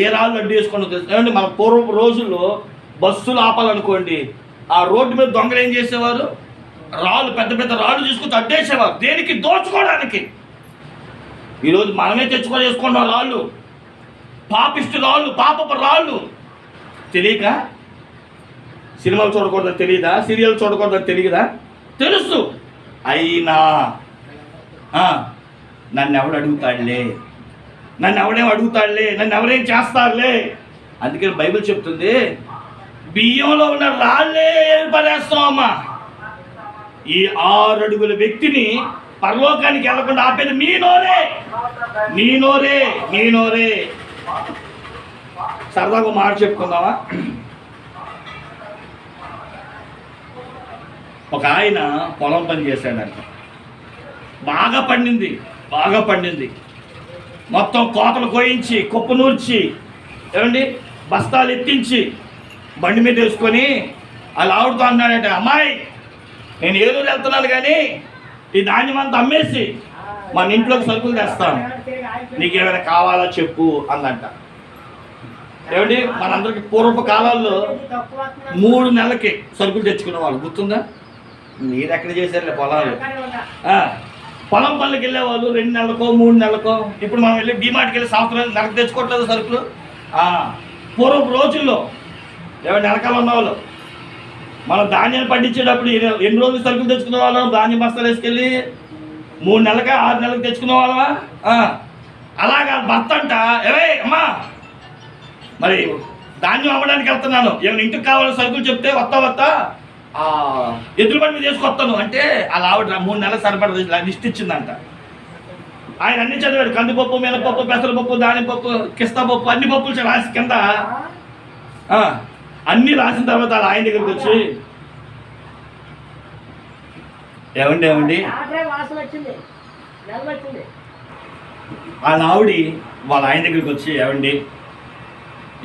ఏ రాళ్ళు అడ్డు వేసుకుని తెలుసు. మన పూర్వపు రోజుల్లో బస్సులు ఆపాలనుకోండి, ఆ రోడ్డు మీద దొంగలు ఏం చేసేవారు? రాళ్ళు, పెద్ద పెద్ద రాళ్ళు తీసుకొచ్చి అడ్డేసేవారు. దేనికి? దోచుకోవడానికి. ఈరోజు మనమే తెచ్చుకొని వేసుకున్నాం రాళ్ళు, పాపిష్టి రాళ్ళు, పాపపు రాళ్ళు. తెలియక సినిమాలు చూడకూడదని తెలియదా? సీరియల్ చూడకూడదని తెలియదా? తెలుసు. అయినా నన్ను ఎవడు అడుగుతాడులే, నన్ను ఎవడేం అడుగుతాడులే, నన్ను ఎవరేం చేస్తారులే. అందుకని బైబిల్ చెప్తుంది, బియ్యంలో ఉన్న రాళ్ళే పడేస్తామమ్మా. ఈ 6 అడుగుల వ్యక్తిని పరలోకానికి వెళ్ళకుండా ఆపేది మీ నోరే, నీ నోరే, నీ నోరే. సరదాగా మాట చెప్పుకుందామా? ఒక ఆయన పొలం పని చేశాడంట, బాగా పండింది, బాగా పండింది. మొత్తం కోతలు కోయించి, కుప్ప నూర్చి, ఏమండి బస్తాలు ఎత్తించి బండి మీద వేసుకొని వాళ్ళు ఆవిడతో అన్నాడట, అమ్మాయి నేను ఏలూరు వెళ్తున్నాను కానీ ఈ ధాన్యం అంతా అమ్మేసి మన ఇంట్లోకి సరుకులు తెస్తాను, నీకేమైనా కావాలా చెప్పు అందంట. ఏమండి మనందరికి పూర్వపు కాలాల్లో 3 నెలలకి సరుకులు తెచ్చుకునే వాళ్ళు గుర్తుందా? మీరు ఎక్కడ చేశారులే పొలాలు. పొలం పనులకు వెళ్ళేవాళ్ళు 2 నెలలకో 3 నెలలకో. ఇప్పుడు మనం వెళ్ళి డిమార్ట్కి వెళ్ళి సంవత్సరం నెలకు తెచ్చుకోవట్లేదు సరుకులు. పూర్వపు రోజుల్లో ఏమైనా నెలకాలు ఉన్నవాళ్ళు మనం ధాన్యాన్ని పండించేటప్పుడు ఎన్ని రోజులు సరుకులు తెచ్చుకునే వాళ్ళం? ధాన్యం బస్తాలు వేసుకెళ్ళి 3 నెలలకా 6 నెలలకు తెచ్చుకునే వాళ్ళమా? అలాగా భర్త అంట, ఏవే అమ్మా మరి ధాన్యం అమ్మడానికి వెళ్తున్నాను, ఏమైనా ఇంటికి కావాలని సరుకులు చెప్తే వస్తా ఎదురు బండి మీద తీసుకొస్తాను అంటే అలా ఆవిడ 3 నెలల సరిపడ లిస్ట్ ఇచ్చిందంట. ఆయన అన్ని చదివాడు, కందిపప్పు, మినపప్పు, పెసరపప్పు, దానిపప్పు, కిస్తా పప్పు, అన్ని పప్పులు రాసి కింద అన్నీ రాసిన తర్వాత అలా ఆయన దగ్గరికి వచ్చి, ఏమండి ఆ ఆవిడి వాళ్ళ ఆయన దగ్గరికి వచ్చి, ఏమండి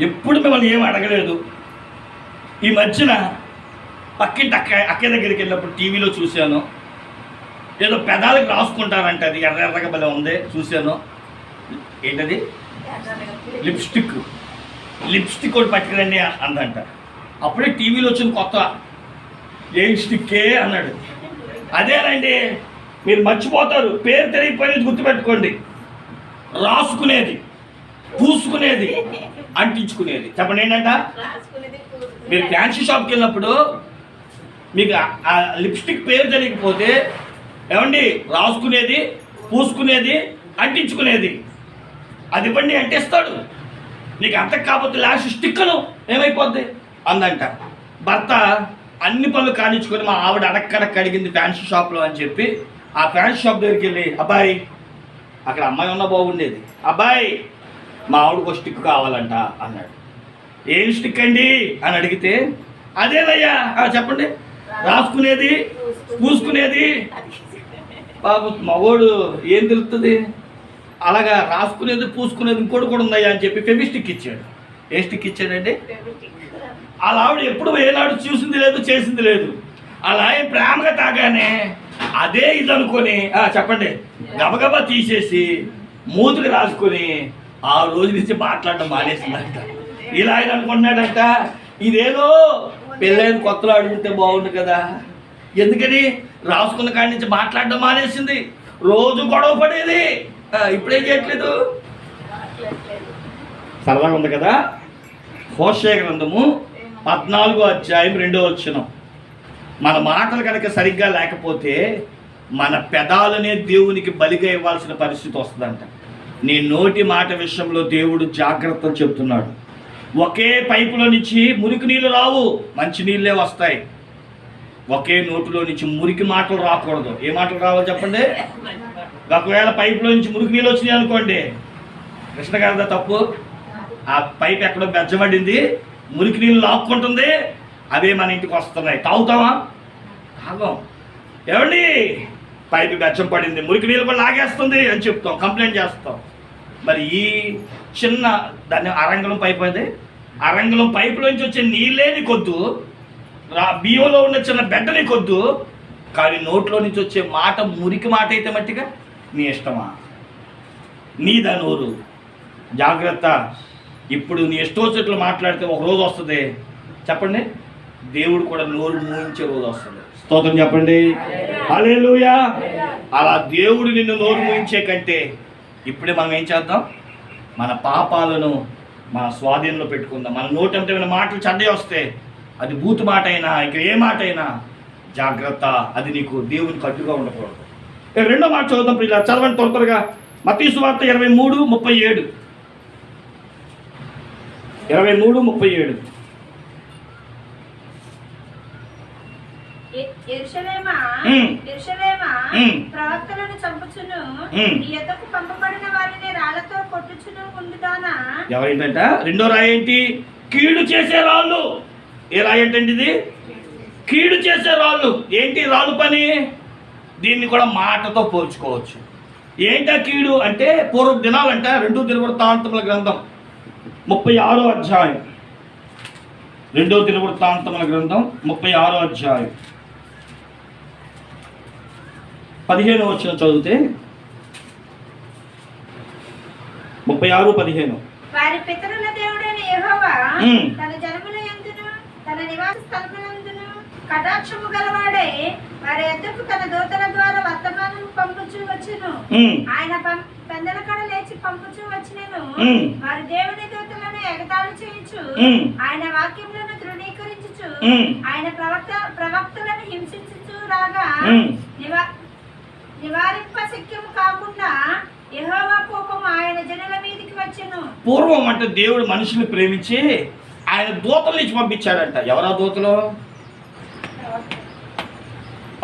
ఎప్పుడు మిమ్మల్ని ఏమి అడగలేదు, ఈ మధ్యన పక్కింటి అక్క దగ్గరికి వెళ్ళినప్పుడు టీవీలో చూశాను, ఏదో పెదాలకు రాసుకుంటారంట, అది ఎర్రగా భలే ఉంది చూశాను, ఏంటది లిప్స్టిక్ ఒకటి పట్టుకురండి అందంట. అప్పుడే టీవీలో వచ్చింది కొత్త, ఏం స్టిక్కే అన్నాడు. అదేనండి మీరు మర్చిపోతారు, పేరు తెలియకపోయినది గుర్తుపెట్టుకోండి, రాసుకునేది, పూసుకునేది, అంటించుకునేది. చెప్పండి ఏంటంట, మీరు ఫ్యాన్సీ షాప్కి వెళ్ళినప్పుడు మీకు ఆ లిప్స్టిక్ పేరు తెలియకపోతే ఏమండి రాసుకునేది, పూసుకునేది, అంటించుకునేది అది ఇవ్వండి అంటే ఇస్తాడు. నీకు అంతకు కాకపోతే లాస్ట్ స్టిక్కను ఏమైపోద్ది అందంట. భర్త అన్ని పనులు కానించుకొని మా ఆవిడ అడక్కడక్క అడిగింది ఫ్యాన్సీ షాప్లో అని చెప్పి ఆ ఫ్యాన్సీ షాప్ దగ్గరికి వెళ్ళి, అబ్బాయి అక్కడ అమ్మాయి ఉన్నా బాగుండేది, అబ్బాయి మా ఆవిడకు ఒక స్టిక్ కావాలంట అన్నాడు. ఏం స్టిక్ అండి అని అడిగితే, అదేనయ్యా చెప్పండి, రాసుకునేది, పూసుకునేది. బాబు మగోడు ఏం తెలుస్తుంది, అలాగా రాసుకునేది, పూసుకునేది ఇంకోటి కూడా ఉందయ్యా అని చెప్పి ఫెవిస్టిక్ ఇచ్చాడు. ఏ స్టిక్ ఇచ్చాడండి? అలా ఆవిడ ఎప్పుడు ఏనాడు చూసింది లేదు, చేసింది లేదు. అలా ప్రేమగా తాగానే అదే ఇది అనుకొని చెప్పండి గబగబా తీసేసి మూతుకి రాసుకొని ఆ రోజు నుంచి మాట్లాడడం మానేసిందంట. ఇలా ఆయన అనుకుంటున్నాడంట, ఇదేదో పెళ్ళైన కొత్తలో అడుగుతే బాగుండు కదా, ఎందుకని రాసుకున్న కాడి నుంచి మాట్లాడడం మానేసింది, రోజు గొడవ పడేది, ఇప్పుడేం చేయట్లేదు. సరదాగా ఉంది కదా. హోషేయ గ్రంథము 14వ అధ్యాయం 2వ వచనం, మన మాటలు కనుక సరిగ్గా లేకపోతే మన పెదాలనే దేవునికి బలిగా ఇవ్వాల్సిన పరిస్థితి వస్తుందంట. నీ నోటి మాట విషయంలో దేవుడు జాగ్రత్తలు చెబుతున్నాడు. ఒకే పైపులో నుంచి మురికి నీళ్ళు రావు, మంచి నీళ్ళే వస్తాయి. ఒకే నోటిలో నుంచి మురికి మాటలు రాకూడదు. ఏ మాటలు రావాలి చెప్పండి? ఒకవేళ పైపులో నుంచి మురికి నీళ్ళు వచ్చినాయి అనుకోండి, కృష్ణ గారిదా తప్పు? ఆ పైప్ ఎక్కడో బెజ్జబడింది, మురికి నీళ్ళు లాక్కుంటుంది, అవే మన ఇంటికి వస్తున్నాయి. తాగుతావా? తాగం. ఏమండి పైపు బెచ్చం పడింది, మురికి నీళ్ళు కూడా లాగేస్తుంది అని చెప్తాం, కంప్లైంట్ చేస్తాం. మరి ఈ చిన్న దాన్ని అరంగళం పైపు అయితే, అరంగళం పైపులోంచి వచ్చే నీళ్ళే నీకొద్దు, బియ్యంలో ఉన్న చిన్న బెడ్డ నీకొద్దు, కానీ నోట్లో నుంచి వచ్చే మాట మురికి మాట అయితే మట్టిగా నీ ఇష్టమా? నీదా నోరు? జాగ్రత్త. ఇప్పుడు నీ ఇష్టం వచ్చినట్లు మాట్లాడితే ఒక రోజు వస్తుంది చెప్పండి, దేవుడు కూడా నోరు మూయించే రోజు వస్తుంది. స్తోత్రం చెప్పండి, హల్లెలూయా. అలా దేవుడు నిన్ను నోరు మూయించే కంటే ఇప్పుడే మనం ఏం చేద్దాం, మన పాపాలను మన స్వాధీనంలో పెట్టుకుందాం. మన నోటంటే మన మాటలు చెడ్డే వస్తే, అది బూతు మాట అయినా ఇంకా ఏ మాట అయినా జాగ్రత్త, అది నీకు దేవునికి అడ్డుగా ఉండకూడదు. రెండో మాట చదువుతాం ప్రియులారా, చదవండి త్వరగా. మత్తయి సువార్త 23:37. 23:37. యెరూషలేమా, ప్రవక్తలను చంపుచును, నీ యొద్దకు పంపబడిన వారిని రాళ్లతో కొట్టుచును ఉండుదానా. ఎవరేంటంట? రెండో రాయి ఏంటి? కీడు చేసే రాళ్ళు. ఏ రాయి ఏంటండి ఇది? కీడు చేసే రాళ్ళు. ఏంటి రాళ్ళు పని? దీన్ని కూడా మాటతో పోల్చుకోవచ్చు. ఏంటా కీడు అంటే పూర్వ దినాలంట. 2 దినవృత్తాంతముల గ్రంథం 36వ అధ్యాయం. 2 దినవృత్తాంతముల గ్రంథం 36వ అధ్యాయం 15వ వచనం చదివితే 36:15. వారి పితరుల దేవుడైన యెహోవా తన జనముల యందును తన నివాస స్థలములందును కటాక్షము గలవాడై వారి యొద్దకు తన దూతల ద్వారా వర్తమానం పంపుచూ వచ్చెను. ఆయన పెందల కడ లేచి పంపుచూ వచ్చినను. వారి దేవుని దూతలను ఎగతాళి చేయుచు, ఆయన వాక్యములను తృణీకరించుచు, ఆయన ప్రవక్తలను హింసించుచు రాగా నివారింప శక్యము కాకుండా యెహోవా కోపం ఆయన జనుల మీదకి వచ్చెను. పూర్వం అంటే దేవుడు మనుషుని ప్రేమించి ఆయన దూతలు ఇచ్చి పంపించాడంట. ఎవరా దూతలు?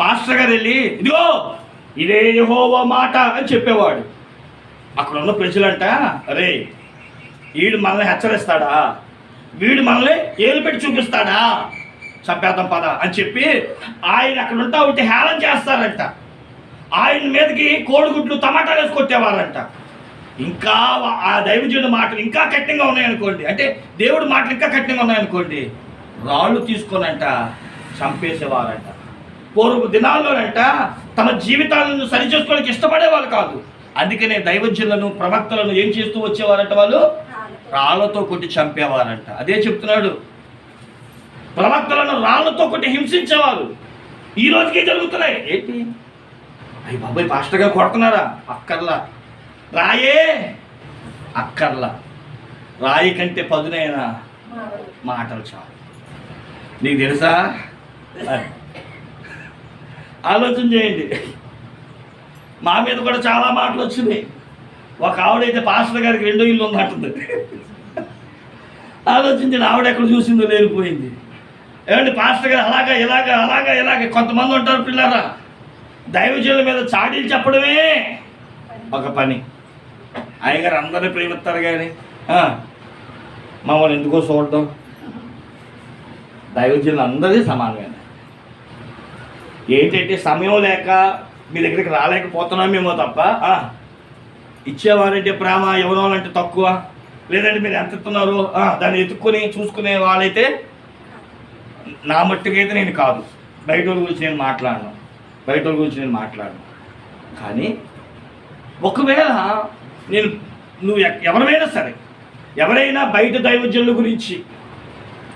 పాస్టర్ గారు వెళ్ళి ఇదిగో ఇదే యెహోవా మాట అని చెప్పేవాడు. అక్కడ ఉన్న ప్రజలంట, అరే వీడు మనల్ని హెచ్చరిస్తాడా, వీడు మనల్ని ఏలు పెట్టి చూపిస్తాడా, చంపేద్దాం పద అని చెప్పి ఆయన అక్కడ ఉంటా ఉంటే హేళన చేస్తారంట. ఆయన మీదకి కోడిగుడ్లు టమాటాలు వేసి కొట్టేవారంట. ఇంకా ఆ దైవజనుడి మాటలు ఇంకా కఠినంగా ఉన్నాయనుకోండి, అంటే దేవుడి మాటలు ఇంకా కఠినంగా ఉన్నాయనుకోండి, రాళ్ళు తీసుకొనంట చంపేసేవారంట. పూర్వ దినాల్లోనంట తమ జీవితాలను సరిచేసుకోవడానికి ఇష్టపడేవాళ్ళు కాదు. అందుకనే దైవజనులను ప్రవక్తలను ఏం చేస్తూ వచ్చేవారంట? వాళ్ళు రాళ్లతో కొట్టి చంపేవారంట. అదే చెప్తున్నాడు, ప్రవక్తలను రాళ్లతో కొట్టి హింసించేవారు. ఈ రోజుకే జరుగుతున్నాయి. ఏంటి అయ్యి బాబాయ్ పాస్టర్ గారు కొడుతున్నారా? అక్కర్లా. రాయే అక్కర్లా. రాయి కంటే పదునైన మాటలు చాలు. నీకు తెలుసా? ఆలోచన చేయండి. మా మీద కూడా చాలా మాటలు వచ్చినాయి. ఒక ఆవిడైతే పాస్టర్ గారికి 2 ఇల్లు ఉందంటుంది. ఆలోచించండి, ఆవిడ ఎక్కడ చూసిందో లేనిపోయింది. ఏమండి పాస్టర్ గారు అలాగా ఇలాగా కొంతమంది ఉంటారు పిల్లరా, దైవజనుల మీద చాడీలు చెప్పడమే ఒక పని. అయ్యగారు అందరినీ ప్రేమిస్తారు కానీ మమ్మల్ని ఎందుకో చూడడం. దైవజనులు అందరినీ సమానమే. ఏంటంటే సమయం లేక మీ దగ్గరికి రాలేకపోతున్నామేమో తప్ప ఇచ్చేవారంటే ప్రేమ, ఎవరోనంటే తక్కువ, లేదంటే మీరు ఎంత ఇస్తున్నారో దాన్ని ఎత్తుక్కొని చూసుకునే వాళ్ళైతే నా మట్టుకైతే నేను కాదు. బయట వాళ్ళ గురించి నేను మాట్లాడను. కానీ ఒకవేళ నువ్వు ఎవరైనా సరే, ఎవరైనా బయట దైవజనుల గురించి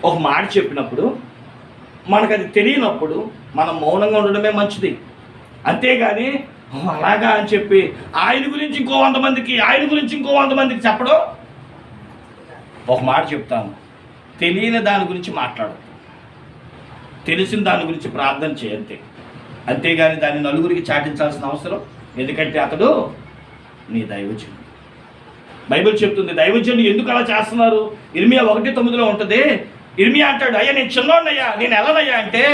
ఒక మాట చెప్పినప్పుడు మనకు అది తెలియనప్పుడు మనం మౌనంగా ఉండడమే మంచిది. అంతేగాని అలాగా అని చెప్పి ఆయన గురించి ఇంకో 100 మందికి చెప్పడం. ఒక మాట చెప్తాను, తెలియని దాని గురించి మాట్లాడు, తెలిసిన దాని గురించి ప్రార్థన చేయంతే. అంతేగాని దాన్ని నలుగురికి చాటించాల్సిన అవసరం, ఎందుకంటే అతడు నీ దైవజనుడు. బైబిల్ చెప్తుంది దైవజనుడు ఎందుకు అలా చేస్తున్నారు. ఇర్మియా 1:9 ఉంటుంది. ఇర్మియా అంటాడు, అయ్యా నేను చిన్నోన్నయ్యా, నేను ఎలానయ్యా అంటే,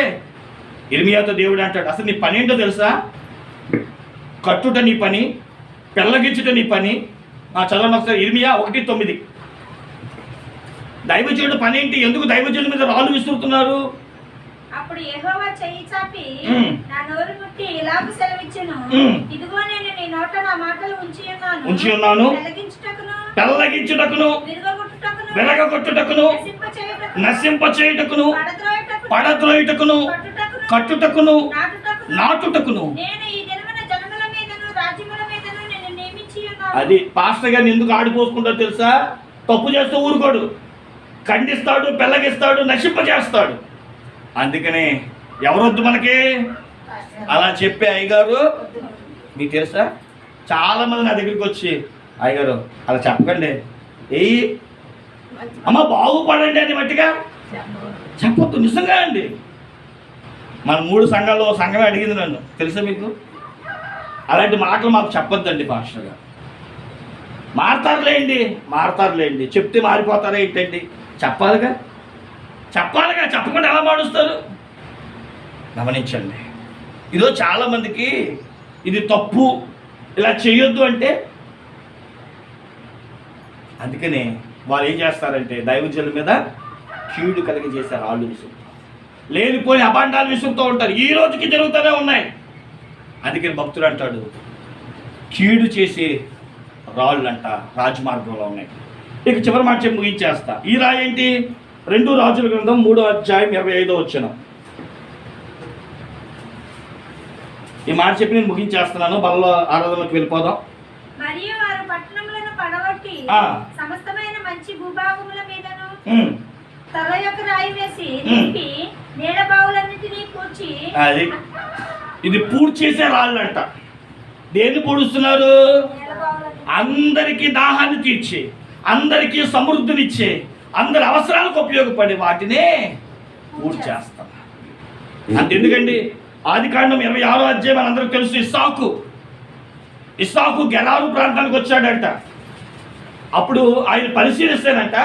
ఇర్మియాతో దేవుడు అంటాడు, అసలు నీ పని ఏంటో తెలుసా? కట్టుట నీ పని, పెళ్ళగించుట నీ పని. చదవండి ఒకసారి ఇర్మియా 1:9. దైవజనుడు పని ఏంటి? ఎందుకు దైవజనుడి మీద రాళ్ళు విసురుతున్నారు? అప్పుడు యెహోవా చెయ్యి చాపి నా నోరు ముట్టి ఇలాగ సెలవిచ్చెను, ఇదిగో నేను నీ నోట నా మాటలు ఉంచి ఉన్నాను, పెళ్ళగించుటకును, విరగగొట్టుటకును, నశింపచేయుటకును, పడద్రోయుటకును, కట్టుటకును, నాటుటకును. అది పాస్టర్ గారిని ఎందుకు ఆడిపోసుకుంటారో తెలుసా? తప్పు చేస్తూ ఊరుకోడు, ఖండిస్తాడు, పెళ్ళగిస్తాడు, నశింపజేస్తాడు. అందుకనే ఎవరొద్దు మనకి అలా చెప్పే అయ్యగారు. మీకు తెలుసా, చాలామంది నా దగ్గరికి వచ్చి, అయ్యగారు అలా చెప్పకండి, అమ్మ బాగుపడండి అని మట్టిగా చెప్పొద్దు. నిజంగా అండి, మన 3 సంఘాల్లో సంఘమే అడిగింది నన్ను, తెలుసా మీకు? అలాంటి మాటలు మాకు చెప్పొద్దండి పాస్టర్ గారు. మారతారులేండి చెప్తే మారిపోతారా ఏంటండి? చెప్పాలిగా, చెప్పకుండా ఎలా మారుస్తారు? గమనించండి, ఈరోజు చాలామందికి ఇది తప్పు, ఇలా చేయొద్దు అంటే, అందుకనే వాళ్ళు ఏం చేస్తారంటే దైవజనుల మీద కీడు కలిగజేసే రాళ్ళు విసురుతారు, లేనిపోయి అభాండాలు విసురుతూ ఉంటారు. ఈ రోజుకి జరుగుతూనే ఉన్నాయి. అందుకని భక్తుడు అంటాడు, కీడు చేసే రాళ్ళు అంట రాజమార్గంలో ఉన్నాయి. ఇక చివరి మాట చెప్పి ముగించేస్తా. ఈ రాయి ఏంటి? 2 రాజుల గ్రంథం 3వ అధ్యాయం 25వ వచనం. ఈ మాట చెప్పి నేను ముగించేస్తున్నాను. బల్ల ఆరాధనలోకి వెళ్ళిపోదాం. మరియు వారు పట్టణములను పడగొట్టి సమస్తమైన మంచి భూభాగముల మీదను తల యొక్క రాయి వేసి నింపి నీడ బావులన్నిటినీ పూడ్చి. అది ఇది పూర్తి చేసే రాళ్ళంట. దేన్ని పూడుస్తున్నారు? అందరికీ దాహాన్ని తీర్చి, అందరికీ సమృద్ధినిచ్చే, అందరి అవసరాలకు ఉపయోగపడే వాటినే పూర్తి చేస్తాం. అంతెందుకండి, ఆదికాండం 26వ అధ్యాయం మనందరికి తెలుసు. ఇస్సాకు గెరారు ప్రాంతానికి వచ్చాడంట. అప్పుడు ఆయన పరిశీలిస్తేనంట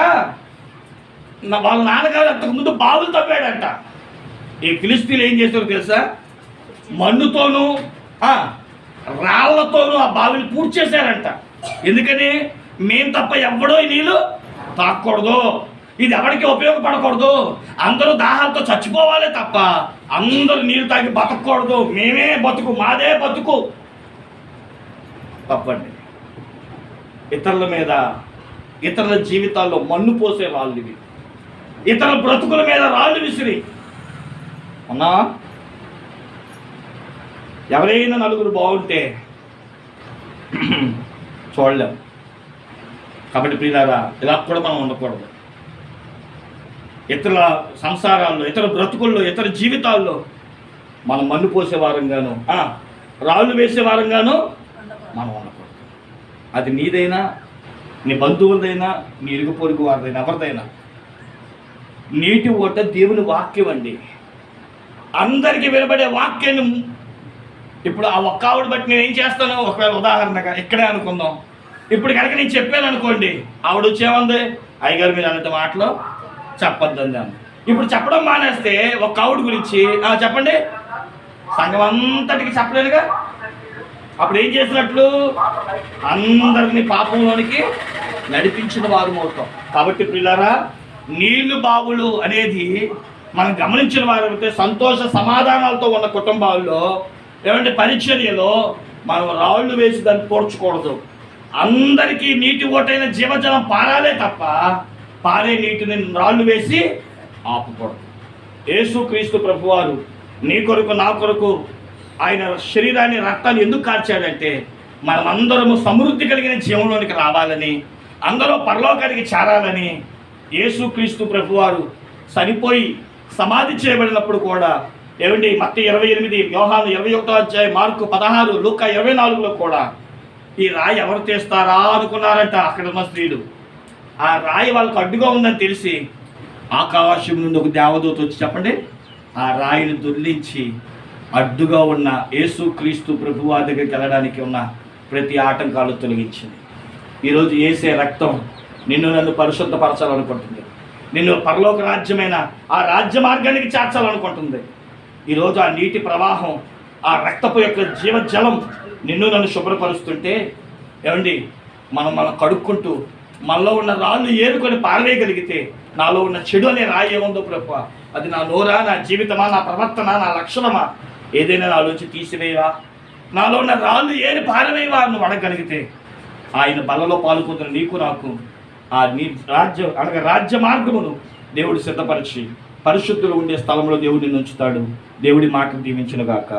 వాళ్ళ నాన్నగారు అంతకుముందు బావులు తవ్వాడంట. ఈ ఫిలిస్తీన్లు ఏం చేస్తారో తెలుసా? మన్నుతోనూ రాళ్లతోనూ ఆ బావిని పూర్తి చేశారంట. ఎందుకని? మేము తప్ప ఎవడో ఈ నీళ్ళు తాకూడదు, ఇది ఎవరికి ఉపయోగపడకూడదు, అందరూ దాహాలతో చచ్చిపోవాలి తప్ప అందరూ నీళ్ళు తాగి బతకూడదు, మేమే బతుకు, మాదే బతుకు. తప్పండి. ఇతరుల మీద, ఇతరుల జీవితాల్లో మన్ను పోసే రాళ్ళు ఇవి. ఇతరుల బ్రతుకుల మీద రాళ్ళు విసిరి ఉన్నా. ఎవరైనా నలుగురు బాగుంటే చూడలేం. కాబట్టి ప్రియులారా, ఇలా కూడా మనం ఉండకూడదు. ఇతరుల సంసారాల్లో, ఇతర బ్రతుకుల్లో, ఇతర జీవితాల్లో మనం మన్ను పోసే వారంగాను, రాళ్ళు వేసే వారంగాను మనం ఉండకూడదు. అది నీదైనా, నీ బంధువులదైనా, నీ ఇరుగు పొరుగు వారిదైనా, ఎవరిదైనా. నీటి ఓట దేవుని వాక్యం అండి. అందరికీ వినబడే వాక్యాన్ని ఇప్పుడు ఆ ఒక్క ఆవిడ బట్టి నేను ఏం చేస్తాను? ఒకవేళ ఉదాహరణగా ఇక్కడే అనుకుందాం. ఇప్పుడు కనుక నేను చెప్పాను అనుకోండి, ఆవిడ వచ్చేమంది, అయ్యగారు మీరు అన్నట్టు మాటలు చెప్పొద్దండి అని. ఇప్పుడు చెప్పడం మానేస్తే ఒక ఆవిడ గురించి చెప్పండి, సంఘం అంతటికి చెప్పలేదుగా. అప్పుడు ఏం చేసినట్లు? అందరినీ పాపంలోనికి నడిపించిన వారు అవుతాం. కాబట్టి ప్రియులారా, నీళ్లు బావులు అనేది మనం గమనించిన వారైతే సంతోష సమాధానాలతో ఉన్న కుటుంబాల్లో, ఏమంటే పరిచర్యలో మనం రాళ్ళు వేసి దాన్ని పోడ్చకూడదు. అందరికీ నీటి ఓటైన జీవజలం పారాలే తప్ప పారే నీటిని రాళ్ళు వేసి ఆపకూడదు. యేసుక్రీస్తు ప్రభువారు నీ కొరకు, నా కొరకు ఆయన శరీరాన్ని, రక్తాన్ని ఎందుకు కార్చాడంటే మనమందరము సమృద్ధి కలిగిన జీవంలోనికి రావాలని, అందరూ పరలోకానికి చేరాలని. యేసుక్రీస్తు ప్రభువారు చనిపోయి సమాధి చేయబడినప్పుడు కూడా, ఏమండి, మత్తయి 28, యోహాను 21వ అధ్యాయం, మార్కు 16, లూకా 24లో కూడా ఈ రాయి ఎవరు తీస్తారా అనుకున్నారంట అక్కడ ఉన్న స్త్రీలు. ఆ రాయి వాళ్ళకు అడ్డుగా ఉందని తెలిసి ఆకాశం నుండి ఒక దేవదూత వచ్చి, చెప్పండి, ఆ రాయిని దొర్లించి అడ్డుగా ఉన్న యేసుక్రీస్తు ప్రభువారి దగ్గరికి వెళ్ళడానికి ఉన్న ప్రతి ఆటంకాలు తొలగించింది. ఈరోజు యేసే రక్తం నిన్ను నన్ను పరిశుద్ధపరచాలనుకుంటుంది. నిన్ను పరలోక రాజ్యమైన ఆ రాజ్య మార్గానికి చేర్చాలనుకుంటుంది. ఈరోజు ఆ నీటి ప్రవాహం, ఆ రక్తపు యొక్క జీవజలం నిన్ను నన్ను శుభ్రపరుస్తుంటే, ఏమండి, మనం కడుక్కుంటూ మనలో ఉన్న రాళ్ళు ఏరుకొని పారవేయగలిగితే, నాలో ఉన్న చెడు అనే రాయి ఏముందో ప్రభు, అది నా నోరా, నా జీవితమా, నా ప్రవర్తన, నా లక్షణమా, ఏదైనా నాలోంచి తీసివేయవా, నాలో ఉన్న రాళ్ళు ఏరి పారవేయవా నువ్వు అడగగలిగితే, ఆయన బలలో పాల్గొంటున్న నీకు నాకు ఆ నీ రాజ్యం అనగా రాజ్య మార్గమును దేవుడు సిద్ధపరిచి పరిశుద్ధులు ఉండే స్థలంలో దేవుడిని ఉంచుతాడు. దేవుడి మాటను దీవించునుగాక.